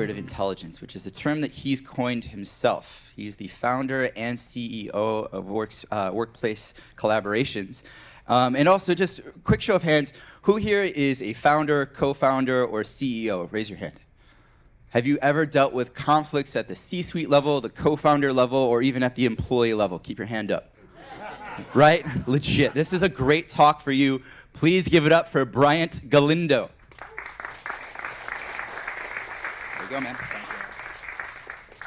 collaborative intelligence, which is a term that he's coined himself. He's the founder and CEO of Workplace Collaborations. And also, just a quick show of hands, who here is a founder, co-founder, or CEO? Raise your hand. Have you ever dealt with conflicts at the C-suite level, the co-founder level, or even at the employee level? Keep your hand up. Right? Legit. This is a great talk for you. Please give it up for Bryant Galindo. There you go, man.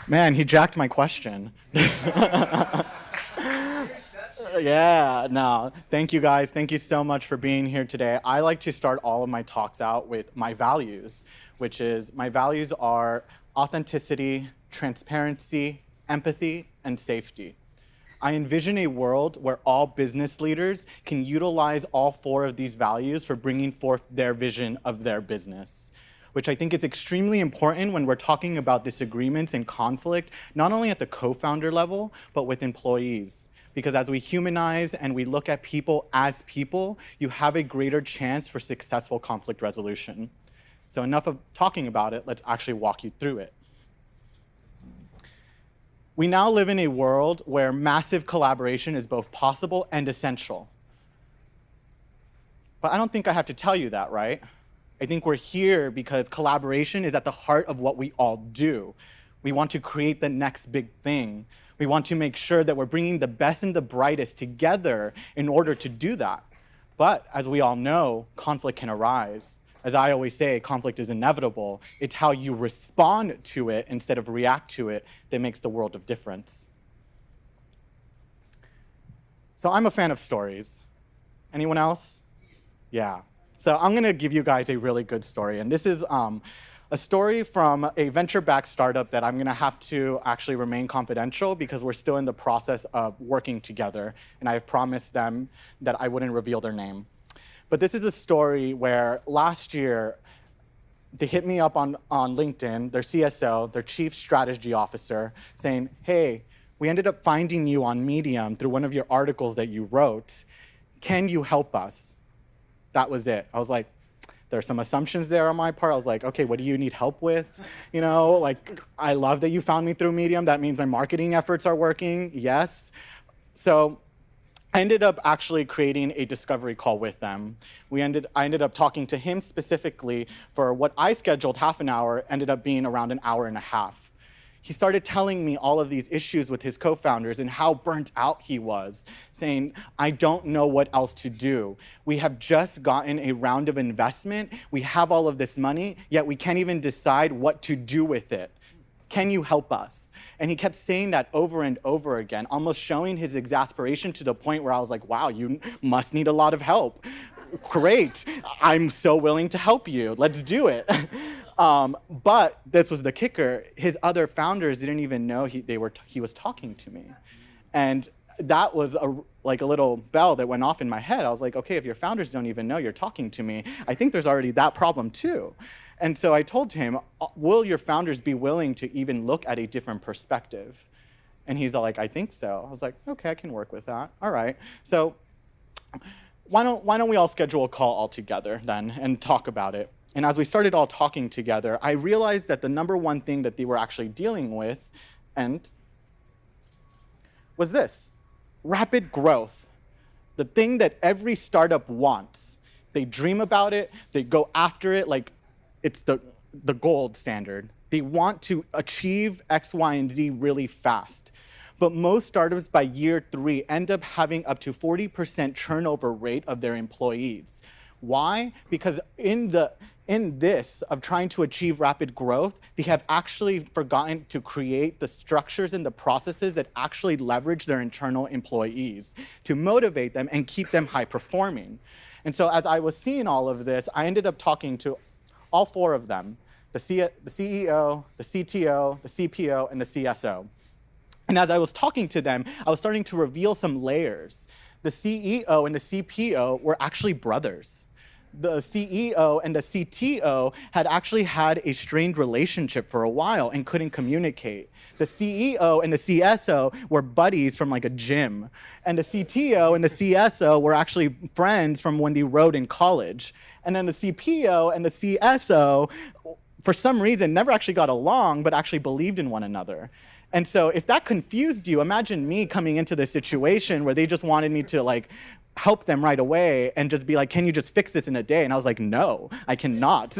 Man, he jacked my question. Yeah, no. Thank you, guys. Thank you so much for being here today. I like to start all of my talks out with my values, which is my values are authenticity, transparency, empathy, and safety. I envision a world where all business leaders can utilize all 4 of these values for bringing forth their vision of their business, which I think is extremely important when we're talking about disagreements and conflict, not only at the co-founder level, but with employees. Because as we humanize and we look at people as people, you have a greater chance for successful conflict resolution. So enough of talking about it, let's actually walk you through it. We now live in a world where massive collaboration is both possible and essential. But I don't think I have to tell you that, right? I think we're here because collaboration is at the heart of what we all do. We want to create the next big thing. We want to make sure that we're bringing the best and the brightest together in order to do that. But as we all know, conflict can arise. As I always say, conflict is inevitable. It's how you respond to it instead of react to it that makes the world of difference. So I'm a fan of stories. Anyone else? Yeah. So I'm going to give you guys a really good story. And this is a story from a venture-backed startup that I'm going to have to actually remain confidential because we're still in the process of working together. And I have promised them that I wouldn't reveal their name. But this is a story where last year, they hit me up on LinkedIn, their CSO, their chief strategy officer, saying, hey, we ended up finding you on Medium through one of your articles that you wrote. Can you help us? That was it. I was like, there's some assumptions there on my part. I was like, okay, what do you need help with? You know, like, I love that you found me through Medium. That means my marketing efforts are working. Yes. So I ended up actually creating a discovery call with them. I ended up talking to him specifically for what I scheduled half an hour, ended up being around an hour and a half. He started telling me all of these issues with his co-founders and how burnt out he was, saying, I don't know what else to do. We have just gotten a round of investment. We have all of this money, yet we can't even decide what to do with it. Can you help us? And he kept saying that over and over again, almost showing his exasperation to the point where I was like, wow, you must need a lot of help. Great, I'm so willing to help you. Let's do it. But this was the kicker. His other founders didn't even know he was talking to me. And that was a little bell that went off in my head. I was like, okay, if your founders don't even know you're talking to me, I think there's already that problem too. And so I told him, will your founders be willing to even look at a different perspective? And he's like, I think so. I was like, okay, I can work with that. All right. So why don't we all schedule a call all together then and talk about it? And as we started all talking together, I realized that the number one thing that they were actually dealing with was this: rapid growth. The thing that every startup wants. They dream about it, they go after it like it's the gold standard. They want to achieve X, Y, and Z really fast. But most startups by year 3 end up having up to 40% turnover rate of their employees. Why? Because in this of trying to achieve rapid growth, they have actually forgotten to create the structures and the processes that actually leverage their internal employees to motivate them and keep them high performing. And so as I was seeing all of this, I ended up talking to all 4 of them, the CEO, the CTO, the CPO, and the CSO. And as I was talking to them, I was starting to reveal some layers. The CEO and the CPO were actually brothers. The CEO and the CTO had actually had a strained relationship for a while and couldn't communicate. The CEO and the CSO were buddies from like a gym. And the CTO and the CSO were actually friends from when they rode in college. And then the CPO and the CSO for some reason, never actually got along, but actually believed in one another. And so if that confused you, imagine me coming into this situation where they just wanted me to like help them right away and just be like, can you just fix this in a day? And I was like, no, I cannot.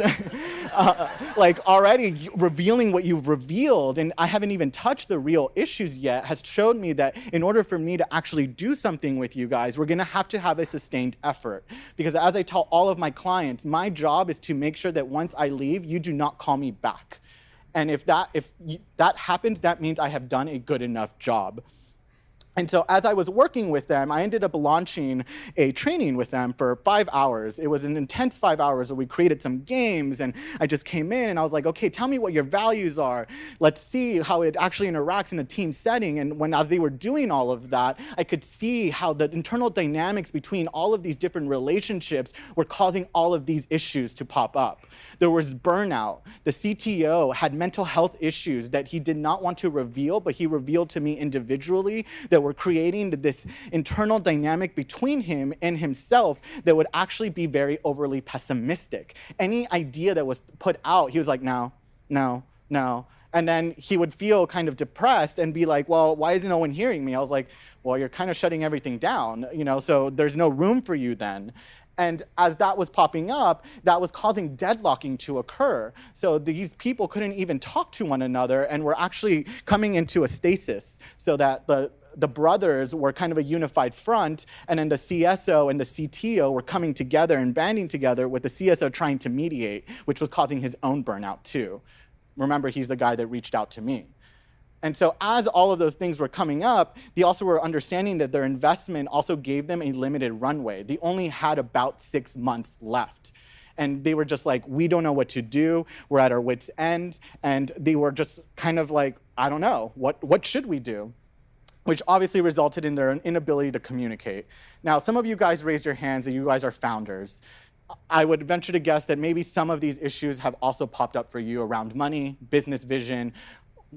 Like already revealing what you've revealed, and I haven't even touched the real issues yet, has showed me that in order for me to actually do something with you guys, we're gonna have to have a sustained effort. Because as I tell all of my clients, my job is to make sure that once I leave, you do not call me back. And if that happens, that means I have done a good enough job. And so as I was working with them, I ended up launching a training with them for 5 hours. It was an intense 5 hours where we created some games, and I just came in and I was like, okay, tell me what your values are. Let's see how it actually interacts in a team setting. And as they were doing all of that, I could see how the internal dynamics between all of these different relationships were causing all of these issues to pop up. There was burnout. The CTO had mental health issues that he did not want to reveal, but he revealed to me individually that were creating this internal dynamic between him and himself that would actually be very overly pessimistic. Any idea that was put out, he was like, no, no, no. And then he would feel kind of depressed and be like, well, why isn't no one hearing me? I was like, well, you're kind of shutting everything down, so there's no room for you then. And as that was popping up, that was causing deadlocking to occur. So these people couldn't even talk to one another and were actually coming into a stasis, so that the brothers were kind of a unified front, and then the CSO and the CTO were coming together and banding together, with the CSO trying to mediate, which was causing his own burnout too. Remember, he's the guy that reached out to me. And so as all of those things were coming up, they also were understanding that their investment also gave them a limited runway. They only had about 6 months left. And they were just like, we don't know what to do. We're at our wits' end. And they were just kind of like, I don't know, what should we do? Which obviously resulted in their inability to communicate. Now, some of you guys raised your hands and you guys are founders. I would venture to guess that maybe some of these issues have also popped up for you around money, business vision.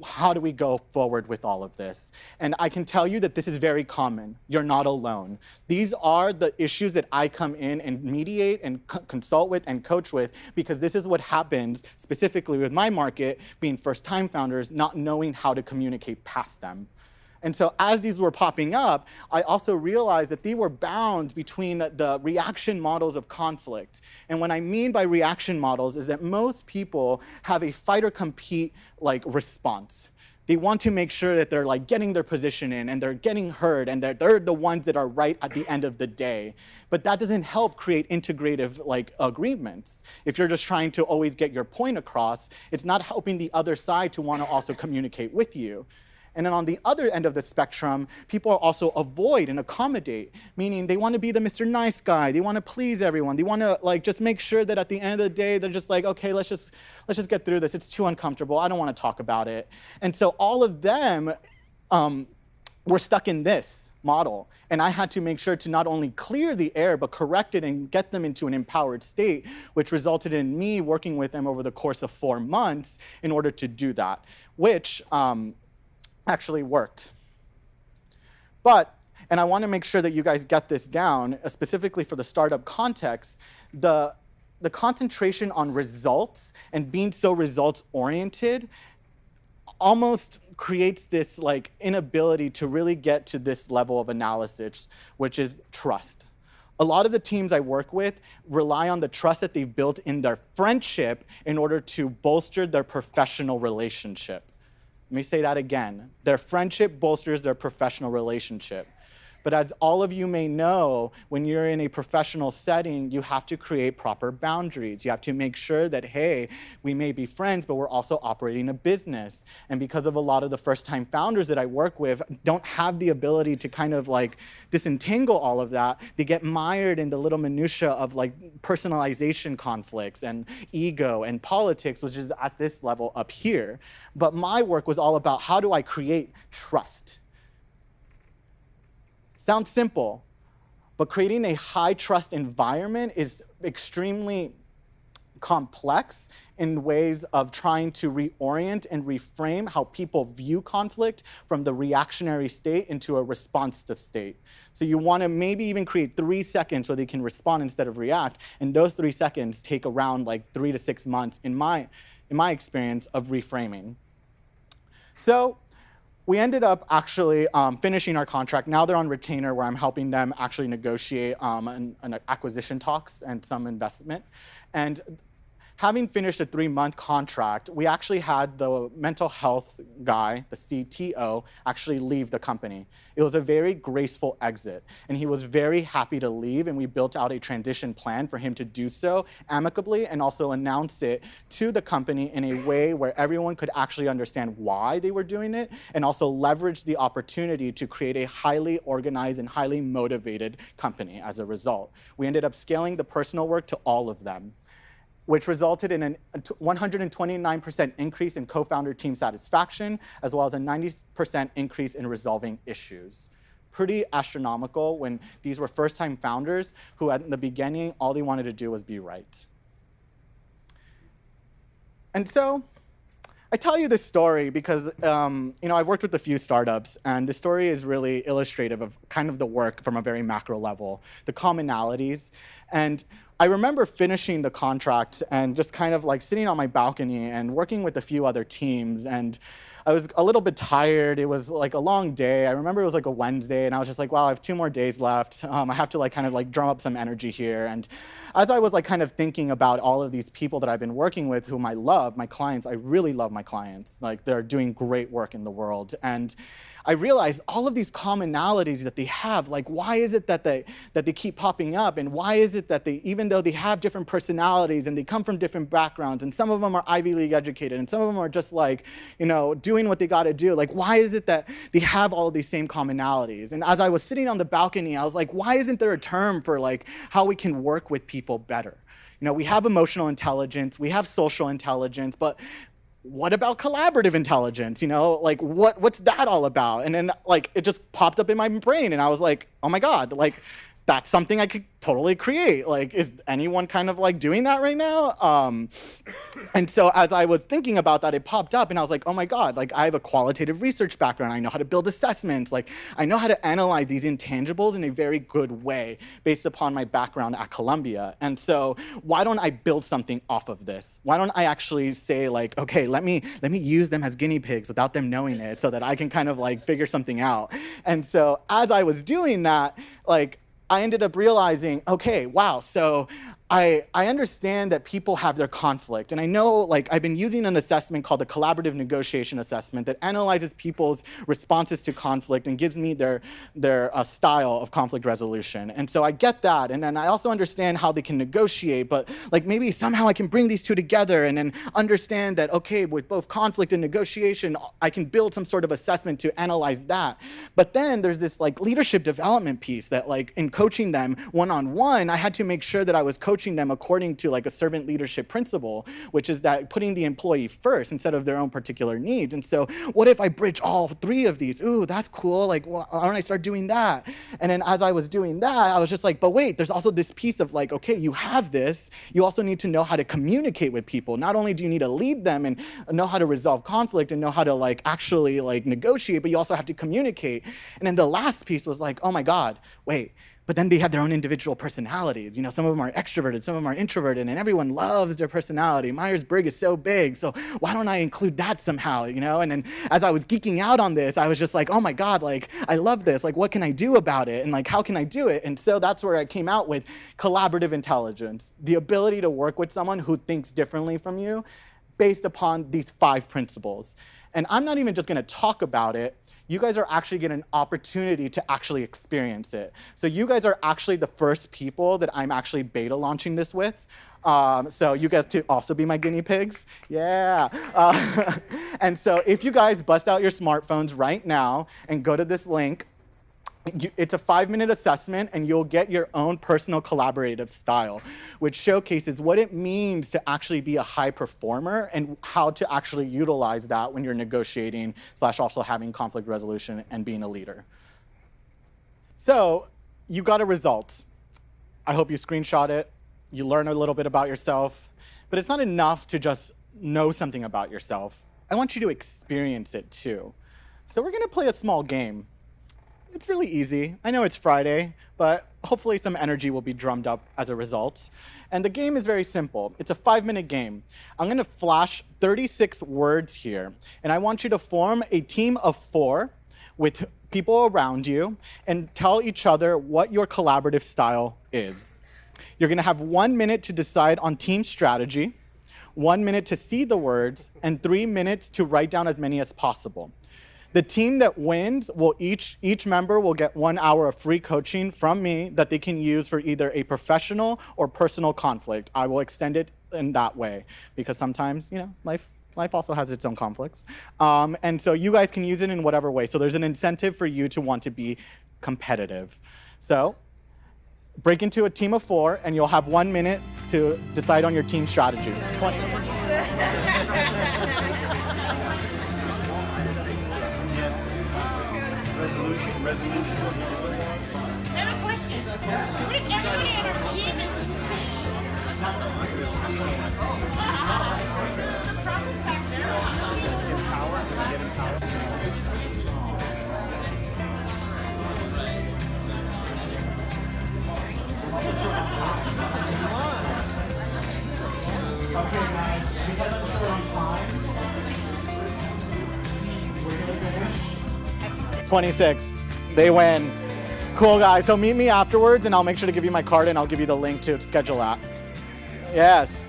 How do we go forward with all of this? And I can tell you that this is very common. You're not alone. These are the issues that I come in and mediate and consult with and coach with, because this is what happens specifically with my market, being first-time founders, not knowing how to communicate past them. And so as these were popping up, I also realized that they were bound between the reaction models of conflict. And what I mean by reaction models is that most people have a fight or compete response. They want to make sure that they're getting their position in and they're getting heard and they're the ones that are right at the end of the day. But that doesn't help create integrative agreements. If you're just trying to always get your point across, it's not helping the other side to want to also communicate with you. And then on the other end of the spectrum, people also avoid and accommodate, meaning they want to be the Mr. Nice Guy. They want to please everyone. They want to just make sure that at the end of the day, they're just like, okay, let's just get through this. It's too uncomfortable. I don't want to talk about it. And so all of them were stuck in this model. And I had to make sure to not only clear the air, but correct it and get them into an empowered state, which resulted in me working with them over the course of 4 months in order to do that, which actually worked. But, and I want to make sure that you guys get this down, specifically for the startup context, the concentration on results and being so results-oriented almost creates this inability to really get to this level of analysis, which is trust. A lot of the teams I work with rely on the trust that they've built in their friendship in order to bolster their professional relationship. Let me say that again. Their friendship bolsters their professional relationship. But as all of you may know, when you're in a professional setting, you have to create proper boundaries. You have to make sure that, hey, we may be friends, but we're also operating a business. And because of a lot of the first-time founders that I work with don't have the ability to kind of disentangle all of that, they get mired in the little minutia of personalization conflicts and ego and politics, which is at this level up here. But my work was all about, how do I create trust? Sounds simple, but creating a high trust environment is extremely complex in ways of trying to reorient and reframe how people view conflict from the reactionary state into a responsive state. So you want to maybe even create 3 seconds where they can respond instead of react, and those 3 seconds take around 3 to 6 months in my in my experience, of reframing. So we ended up actually finishing our contract. Now they're on retainer, where I'm helping them actually negotiate an acquisition talks and some investment. And having finished a 3-month contract, we actually had the mental health guy, the CTO, actually leave the company. It was a very graceful exit, and he was very happy to leave, and we built out a transition plan for him to do so amicably and also announce it to the company in a way where everyone could actually understand why they were doing it, and also leverage the opportunity to create a highly organized and highly motivated company as a result. We ended up scaling the personal work to all of them, which resulted in a 129% increase in co-founder team satisfaction, as well as a 90% increase in resolving issues. Pretty astronomical when these were first-time founders who at the beginning, all they wanted to do was be right. And so, I tell you this story because I've worked with a few startups, and this story is really illustrative of kind of the work from a very macro level, the commonalities. And I remember finishing the contract and just kind of like sitting on my balcony and working with a few other teams, and I was a little bit tired. It was like a long day. I remember it was like a Wednesday, and I was just like, wow, I have 2 more days left. I have to like kind of like drum up some energy here. And as I was like kind of thinking about all of these people that I've been working with, whom I love, my clients, I really love my clients. Like, they're doing great work in the world. And I realized all of these commonalities that they have, like, why is it that they keep popping up? And why is it that they, even though they have different personalities and they come from different backgrounds, and some of them are Ivy League educated, and some of them are just like, doing what they got to do, like, why is it that they have all of these same commonalities? And as I was sitting on the balcony, I was like, why isn't there a term for like how we can work with people better? We have emotional intelligence, we have social intelligence, but what about collaborative intelligence? Like, what's that all about? And then like it just popped up in my brain, and I was like, oh my God, like that's something I could totally create. Like, is anyone kind of like doing that right now? And so as I was thinking about that, it popped up, and I was like, oh my God, like I have a qualitative research background. I know how to build assessments. Like, I know how to analyze these intangibles in a very good way based upon my background at Columbia. And so why don't I build something off of this? Why don't I actually say like, okay, let me use them as guinea pigs without them knowing it, so that I can kind of like figure something out. And so as I was doing that, like, I ended up realizing, okay, wow, so I understand that people have their conflict. And I know, like, I've been using an assessment called the Collaborative Negotiation Assessment that analyzes people's responses to conflict and gives me their style of conflict resolution. And so I get that. And then I also understand how they can negotiate, but like maybe somehow I can bring these two together and then understand that, okay, with both conflict and negotiation, I can build some sort of assessment to analyze that. But then there's this like leadership development piece that, like, in coaching them one-on-one, I had to make sure that I was coaching them according to like a servant leadership principle, which is that putting the employee first instead of their own particular needs. And so what if I bridge all 3 of these? Ooh, that's cool. Like, why don't I start doing that? And then as I was doing that, I was just like, but wait, there's also this piece of like, okay, you have this. You also need to know how to communicate with people. Not only do you need to lead them and know how to resolve conflict and know how to like actually like negotiate, but you also have to communicate. And then the last piece was like, oh my God, wait, but then they have their own individual personalities. Some of them are extroverted, some of them are introverted, and everyone loves their personality. Myers-Briggs is so big, so why don't I include that somehow, And then as I was geeking out on this, I was just like, oh my God, like, I love this. Like, what can I do about it? And like, how can I do it? And so that's where I came out with collaborative intelligence, the ability to work with someone who thinks differently from you based upon these 5 principles. And I'm not even just gonna talk about it. You guys are actually getting an opportunity to actually experience it. So you guys are actually the first people that I'm actually beta launching this with. So you guys to also be my guinea pigs. Yeah. And so if you guys bust out your smartphones right now and go to this link, it's a 5-minute assessment, and you'll get your own personal collaborative style, which showcases what it means to actually be a high performer and how to actually utilize that when you're negotiating / also having conflict resolution and being a leader. So you got a result. I hope you screenshot it. You learn a little bit about yourself, but it's not enough to just know something about yourself. I want you to experience it too. So we're gonna play a small game. It's really easy. I know it's Friday, but hopefully some energy will be drummed up as a result. And the game is very simple. It's a 5-minute game. I'm going to flash 36 words here, and I want you to form a team of 4 with people around you and tell each other what your collaborative style is. You're going to have 1 minute to decide on team strategy, 1 minute to see the words, and 3 minutes to write down as many as possible. The team that wins will each member will get 1 hour of free coaching from me that they can use for either a professional or personal conflict. I will extend it in that way because sometimes, life also has its own conflicts. And so you guys can use it in whatever way. So there's an incentive for you to want to be competitive. So break into a team of 4 and you'll have 1 minute to decide on your team strategy. Resolution. I have a question. What if everybody on our team is the same? The problem's back there. Okay, guys, because I'm short on time, we're gonna finish. 26. They win. Cool, guys. So meet me afterwards, and I'll make sure to give you my card, and I'll give you the link to schedule that. Yes.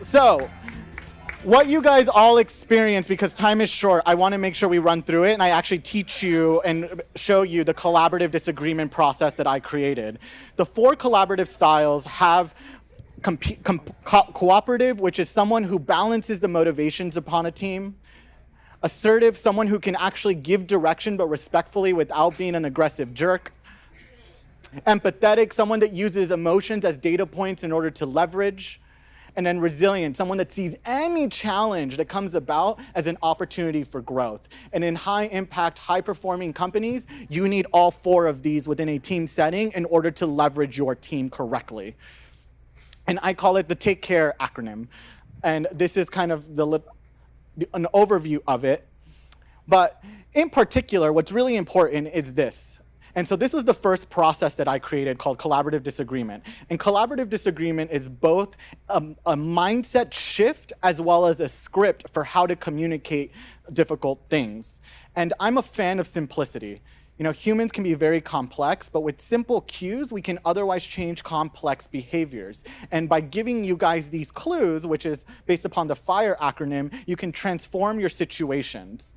So what you guys all experience, because time is short, I want to make sure we run through it, and I actually teach you and show you the collaborative disagreement process that I created. The 4 collaborative styles have cooperative, which is someone who balances the motivations upon a team. Assertive, someone who can actually give direction but respectfully without being an aggressive jerk. Empathetic, someone that uses emotions as data points in order to leverage. And then resilient, someone that sees any challenge that comes about as an opportunity for growth. And in high impact, high performing companies, you need all 4 of these within a team setting in order to leverage your team correctly. And I call it the Take Care acronym. And this is kind of an overview of it. But in particular, what's really important is this. And so this was the first process that I created called Collaborative Disagreement. And Collaborative Disagreement is both a mindset shift as well as a script for how to communicate difficult things. And I'm a fan of simplicity. Humans can be very complex, but with simple cues, we can otherwise change complex behaviors. And by giving you guys these clues, which is based upon the FIRE acronym, you can transform your situations.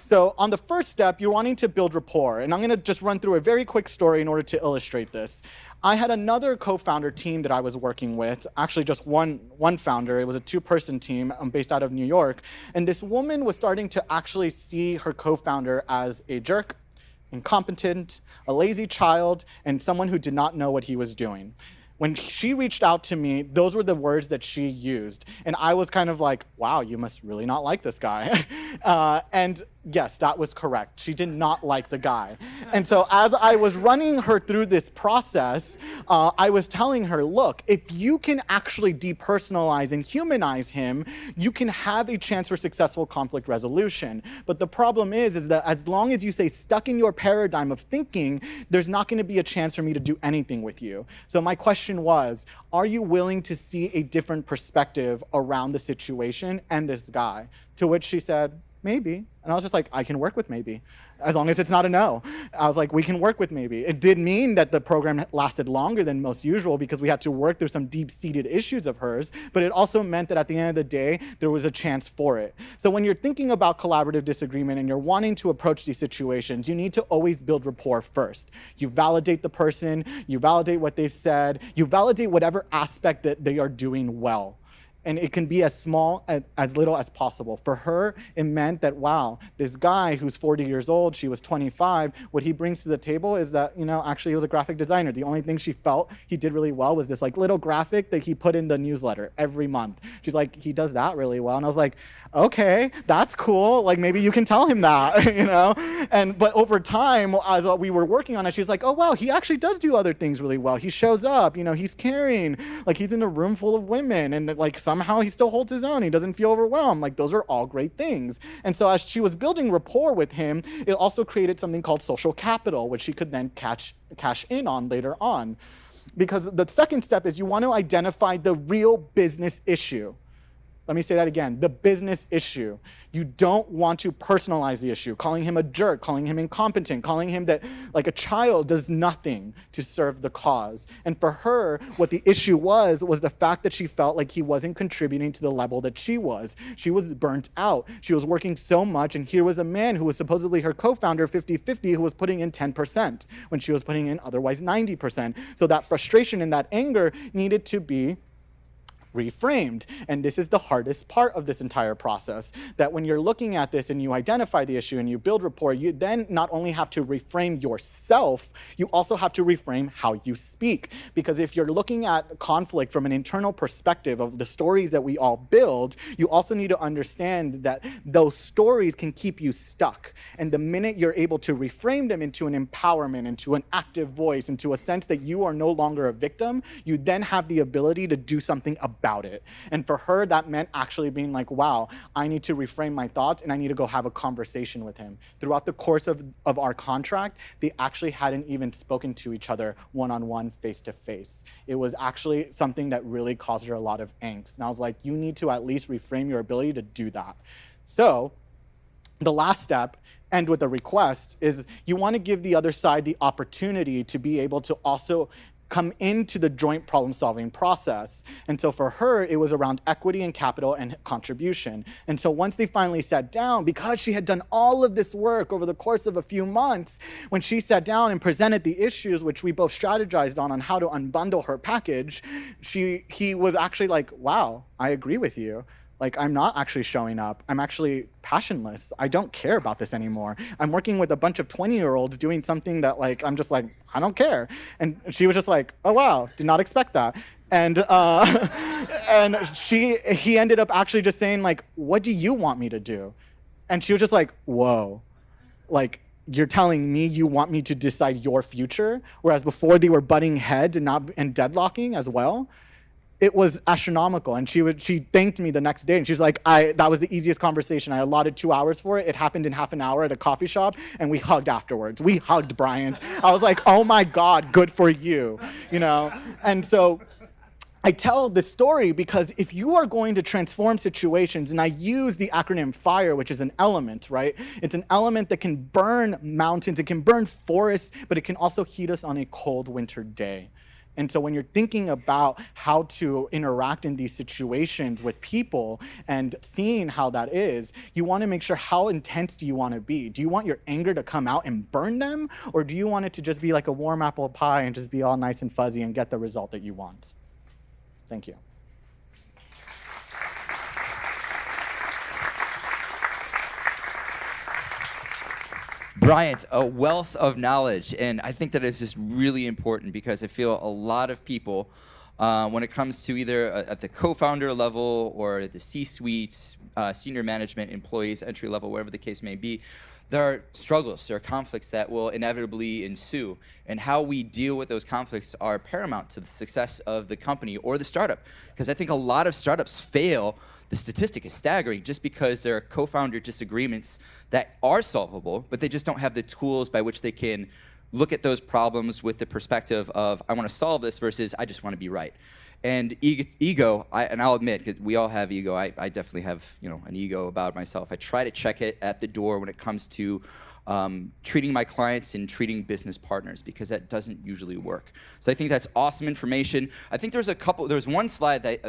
So on the first step, you're wanting to build rapport. And I'm going to just run through a very quick story in order to illustrate this. I had another co-founder team that I was working with, actually just one founder. It was a 2-person team based out of New York. And this woman was starting to actually see her co-founder as a jerk, incompetent, a lazy child, and someone who did not know what he was doing. When she reached out to me, those were the words that she used. And I was kind of like, wow, you must really not like this guy. And yes, that was correct. She did not like the guy. And so as I was running her through this process, I was telling her, look, if you can actually depersonalize and humanize him, you can have a chance for successful conflict resolution. But the problem is that as long as you stay stuck in your paradigm of thinking, there's not going to be a chance for me to do anything with you. So my question was, are you willing to see a different perspective around the situation and this guy? To which she said, maybe. And I was just like, I can work with maybe, as long as it's not a no. I was like, we can work with maybe. It did mean that the program lasted longer than most usual because we had to work through some deep-seated issues of hers, but it also meant that at the end of the day, there was a chance for it. So when you're thinking about collaborative disagreement and you're wanting to approach these situations, you need to always build rapport first. You validate the person, you validate what they've said, you validate whatever aspect that they are doing well. And it can be as small, as little as possible. For her, it meant that, wow, this guy who's 40 years old, she was 25, what he brings to the table is that, actually he was a graphic designer. The only thing she felt he did really well was this little graphic that he put in the newsletter every month. She's like, he does that really well. And I was like, okay, that's cool. Maybe you can tell him that, But over time, as we were working on it, she's like, oh, wow, he actually does do other things really well. He shows up, he's caring, he's in a room full of women. And somehow he still holds his own. He doesn't feel overwhelmed. Like, those are all great things. And so as she was building rapport with him, it also created something called social capital, which she could then cash in on later on. Because the second step is you want to identify the real business issue. Let me say that again, the business issue. You don't want to personalize the issue, calling him a jerk, calling him incompetent, calling him that like a child does nothing to serve the cause. And for her, what the issue was the fact that she felt like he wasn't contributing to the level that she was. She was burnt out. She was working so much, and here was a man who was supposedly her co-founder, 50-50, who was putting in 10% when she was putting in otherwise 90%. So that frustration and that anger needed to be reframed. And this is the hardest part of this entire process, that when you're looking at this and you identify the issue and you build rapport, you then not only have to reframe yourself, you also have to reframe how you speak. Because if you're looking at conflict from an internal perspective of the stories that we all build, you also need to understand that those stories can keep you stuck. And the minute you're able to reframe them into an empowerment, into an active voice, into a sense that you are no longer a victim, you then have the ability to do something about it. And for her, that meant actually being like, wow, I need to reframe my thoughts and I need to go have a conversation with him. Throughout the course of our contract, they actually hadn't even spoken to each other one-on-one, face-to-face. It was actually something that really caused her a lot of angst. And I was like, you need to at least reframe your ability to do that. So the last step, and with a request, is you want to give the other side the opportunity to be able to also come into the joint problem-solving process. And so for her, it was around equity and capital and contribution. And so once they finally sat down, because she had done all of this work over the course of a few months, when she sat down and presented the issues, which we both strategized on how to unbundle her package, he was actually like, wow, I agree with you. Like, I'm not actually showing up. I'm actually passionless. I don't care about this anymore. I'm working with a bunch of 20-year-olds doing something that, like, I'm just like, I don't care. And she was just like, oh, wow, did not expect that. And he ended up actually just saying, like, what do you want me to do? And she was just like, whoa, like, you're telling me you want me to decide your future? Whereas before they were butting heads and deadlocking as well. It was astronomical, and she thanked me the next day, and she's like, that was the easiest conversation. I allotted 2 hours for it. It happened in half an hour at a coffee shop, and we hugged afterwards. We hugged Bryant. I was like, oh my God, good for you, you know? And so I tell this story because if you are going to transform situations, and I use the acronym FIRE, which is an element, right? It's an element that can burn mountains, it can burn forests, but it can also heat us on a cold winter day. And so when you're thinking about how to interact in these situations with people and seeing how that is, you want to make sure, how intense do you want to be? Do you want your anger to come out and burn them? Or do you want it to just be like a warm apple pie and just be all nice and fuzzy and get the result that you want? Thank you. Bryant, a wealth of knowledge, and I think that is just really important because I feel a lot of people, when it comes to either at the co-founder level or the C-suite, senior management, employees, entry level, whatever the case may be, there are struggles, there are conflicts that will inevitably ensue, and how we deal with those conflicts are paramount to the success of the company or the startup, because I think a lot of startups fail. The statistic is staggering just because there are co-founder disagreements that are solvable, but they just don't have the tools by which they can look at those problems with the perspective of, I want to solve this versus I just want to be right. And ego, and I'll admit, 'cause we all have ego, I definitely have an ego about myself. I try to check it at the door when it comes to treating my clients and treating business partners, because that doesn't usually work. So I think that's awesome information. I think there's one slide that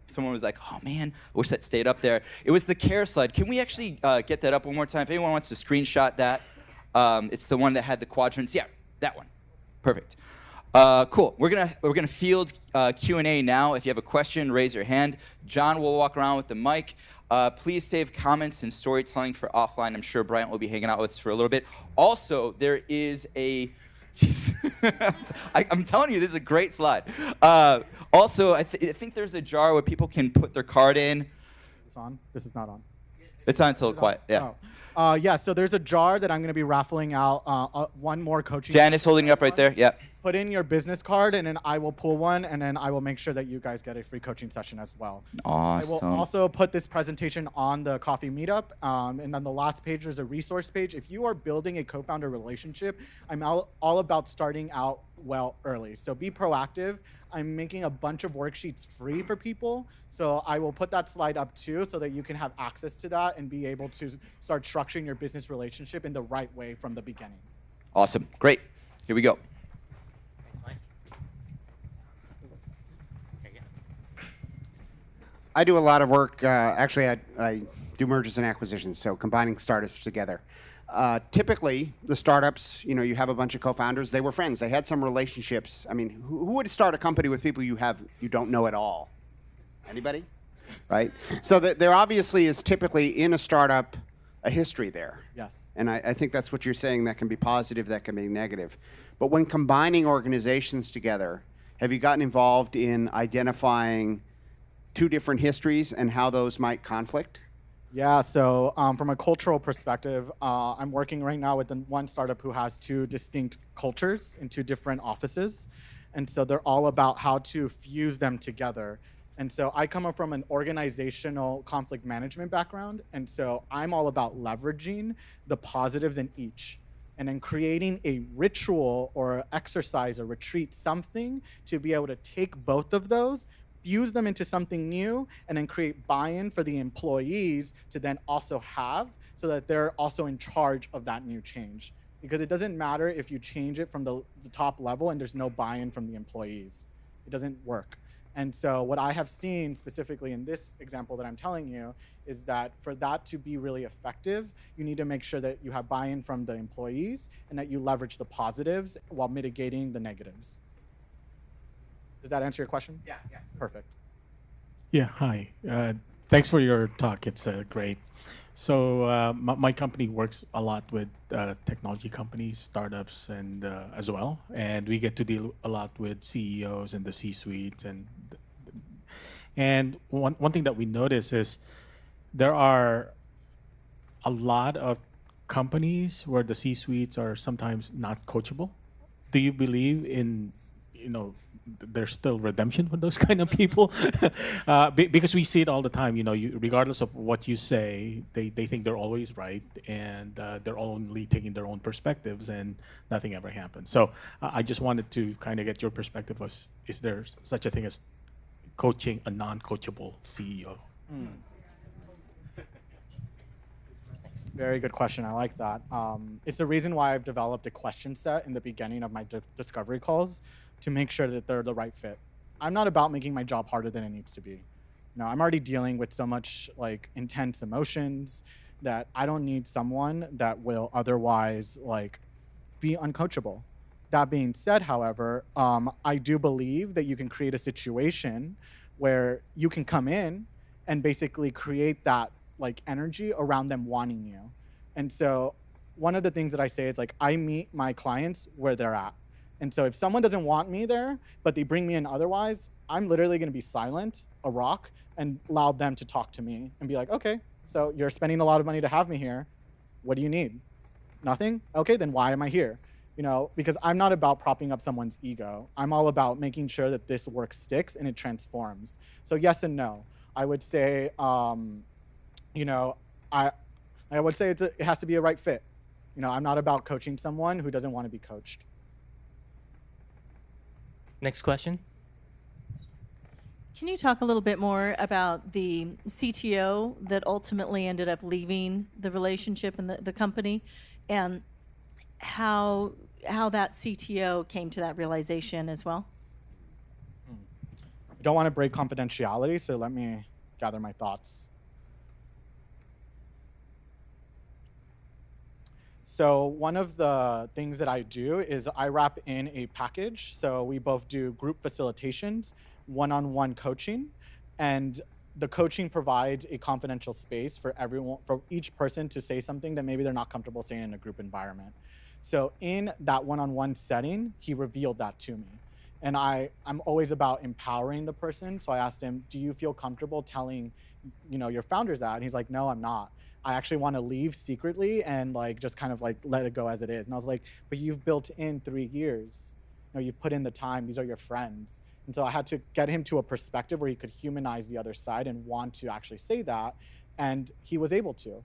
someone was like, oh man, I wish that stayed up there. It was the care slide. Can we actually get that up one more time? If anyone wants to screenshot that, it's the one that had the quadrants. Yeah, that one. Perfect. Cool. We're gonna field Q&A now. If you have a question, raise your hand. John will walk around with the mic. Please save comments and storytelling for offline. I'm sure Bryant will be hanging out with us for a little bit. Also, there is a... I'm telling you, this is a great slide. Also, I think there's a jar where people can put their card in. Is this on? This is not on. It's on until quiet. Yeah. Oh. Yeah, so there's a jar that I'm going to be raffling out. One more coaching. Janice holding it up right there. Yep. put in your business card, and then I will pull one, and then I will make sure that you guys get a free coaching session as well. Awesome. I will also put this presentation on the coffee meetup, and on the last page, there's a resource page. If you are building a co-founder relationship, I'm all about starting out well early. So be proactive. I'm making a bunch of worksheets free for people. So I will put that slide up too so that you can have access to that and be able to start structuring your business relationship in the right way from the beginning. Awesome. Great. Here we go. I do a lot of work. Actually, I do mergers and acquisitions, so combining startups together. Typically, the startups, you have a bunch of co-founders. They were friends. They had some relationships. I mean, who would start a company with people you don't know at all? Anybody? Right? So there obviously is typically in a startup a history there. Yes. And I think that's what you're saying. That can be positive, that can be negative. But when combining organizations together, have you gotten involved in identifying two different histories and how those might conflict? Yeah, so from a cultural perspective, I'm working right now with one startup who has two distinct cultures in two different offices. And so they're all about how to fuse them together. And so I come up from an organizational conflict management background. And so I'm all about leveraging the positives in each and then creating a ritual or exercise or retreat, something to be able to take both of those, fuse them into something new, and then create buy-in for the employees to then also have so that they're also in charge of that new change. Because it doesn't matter if you change it from the top level and there's no buy-in from the employees. It doesn't work. And so what I have seen specifically in this example that I'm telling you is that for that to be really effective, you need to make sure that you have buy-in from the employees and that you leverage the positives while mitigating the negatives. Does that answer your question? Yeah. Perfect. Yeah, hi. Thanks for your talk. It's great. So my company works a lot with technology companies, startups, and as well. And we get to deal a lot with CEOs and the C-suite. And one thing that we notice is there are a lot of companies where the C-suites are sometimes not coachable. Do you believe in, there's still redemption for those kind of people? Because we see it all the time. Regardless of what you say, they think they're always right, and they're only taking their own perspectives, and nothing ever happens. So I just wanted to kind of get your perspective. Is there such a thing as coaching a non-coachable CEO? Very good question. I like that. It's the reason why I've developed a question set in the beginning of my discovery calls to make sure that they're the right fit. I'm not about making my job harder than it needs to be. I'm already dealing with so much intense emotions that I don't need someone that will otherwise be uncoachable. That being said, however, I do believe that you can create a situation where you can come in and basically create that energy around them wanting you. And so one of the things that I say is I meet my clients where they're at. And so if someone doesn't want me there, but they bring me in otherwise, I'm literally going to be silent, a rock, and allow them to talk to me and be like, okay, so you're spending a lot of money to have me here. What do you need? Nothing? Okay, then why am I here? Because I'm not about propping up someone's ego. I'm all about making sure that this work sticks and it transforms. So yes and no. I would say, I would say it has to be a right fit. I'm not about coaching someone who doesn't want to be coached. Next question. Can you talk a little bit more about the CTO that ultimately ended up leaving the relationship and the company, and how that CTO came to that realization as well? I don't want to break confidentiality, so let me gather my thoughts. So one of the things that I do is I wrap in a package. So we both do group facilitations, one-on-one coaching, and the coaching provides a confidential space for everyone, for each person to say something that maybe they're not comfortable saying in a group environment. So in that one-on-one setting, he revealed that to me. And I'm always about empowering the person. So I asked him, do you feel comfortable telling your founders that? And he's like, no, I'm not. I actually want to leave secretly and just kind of let it go as it is. And I was like, but you've built in 3 years. know, you've put in the time. These are your friends. And so I had to get him to a perspective where he could humanize the other side and want to actually say that. And he was able to.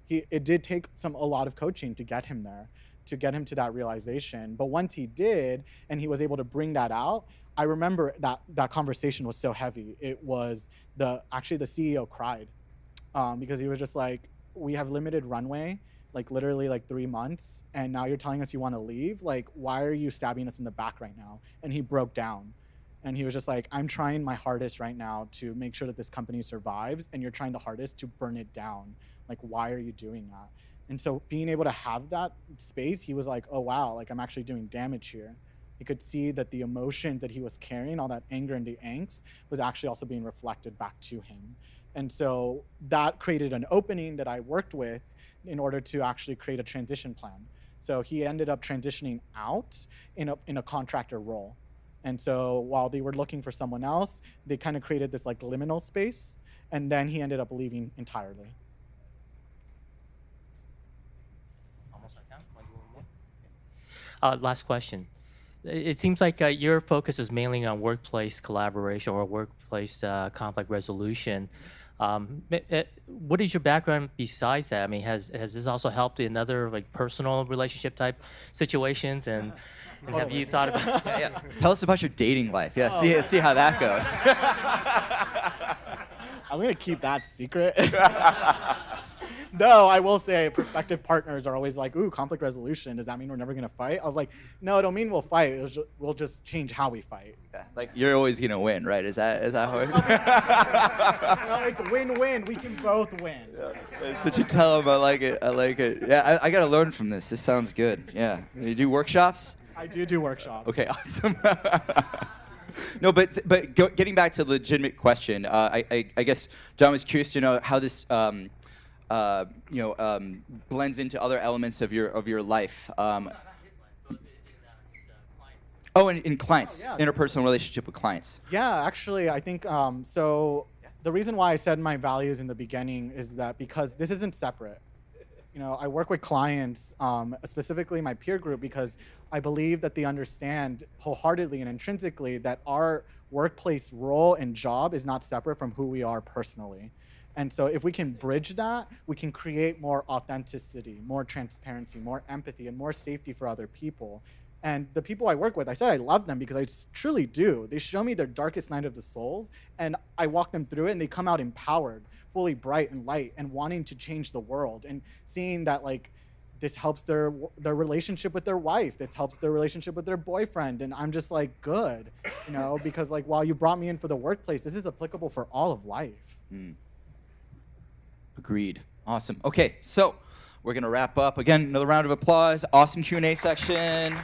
It did take a lot of coaching to get him there, to get him to that realization. But once he did, and he was able to bring that out, I remember that conversation was so heavy. It was actually the CEO cried because he was just like, we have limited runway, like literally like 3 months, and now you're telling us you want to leave? Like, why are you stabbing us in the back right now? And he broke down. And he was just like, I'm trying my hardest right now to make sure that this company survives, and you're trying the hardest to burn it down. Like, why are you doing that? And so being able to have that space, he was like, oh, wow, like I'm actually doing damage here. He could see that the emotion that he was carrying, all that anger and the angst, was actually also being reflected back to him. And so that created an opening that I worked with in order to actually create a transition plan. So he ended up transitioning out in a contractor role. And so while they were looking for someone else, they kind of created this like liminal space, and then he ended up leaving entirely. Almost out of time. Want to do one more? Last question. It seems like your focus is mainly on workplace collaboration or workplace conflict resolution. What is your background besides that? I mean, has this also helped in other like personal relationship type situations? And have you thought about? Yeah. Tell us about your dating life. Yeah, see how that goes. I'm gonna keep that secret. Though I will say, prospective partners are always like, "Ooh, conflict resolution. Does that mean we're never gonna fight?" I was like, "No, it don't mean we'll fight. We'll just change how we fight." Yeah, like you're always gonna win, right? Is that how it? No, it's win-win. We can both win. That's what you tell them. I like it. Yeah, I gotta learn from this. This sounds good. Yeah. You do workshops? I do workshops. Okay, awesome. No, but getting back to the legitimate question, I guess John was curious to know how this blends into other elements of your life. In clients, yeah. interpersonal relationship with clients. Yeah, actually, I think so. The reason why I said my values in the beginning is that because this isn't separate. You know, I work with clients, specifically my peer group, because I believe that they understand wholeheartedly and intrinsically that our workplace role and job is not separate from who we are personally. And so if we can bridge that, we can create more authenticity, more transparency, more empathy, and more safety for other people. And the people I work with, I said I love them because I truly do. They show me their darkest night of the souls, and I walk them through it, and they come out empowered, fully bright and light, and wanting to change the world, and seeing that like this helps their relationship with their wife, this helps their relationship with their boyfriend, and I'm just like, good, you know, because like while you brought me in for the workplace, this is applicable for all of life. Agreed. Awesome. Okay, so we're gonna wrap up. Again, another round of applause. Awesome Q&A section.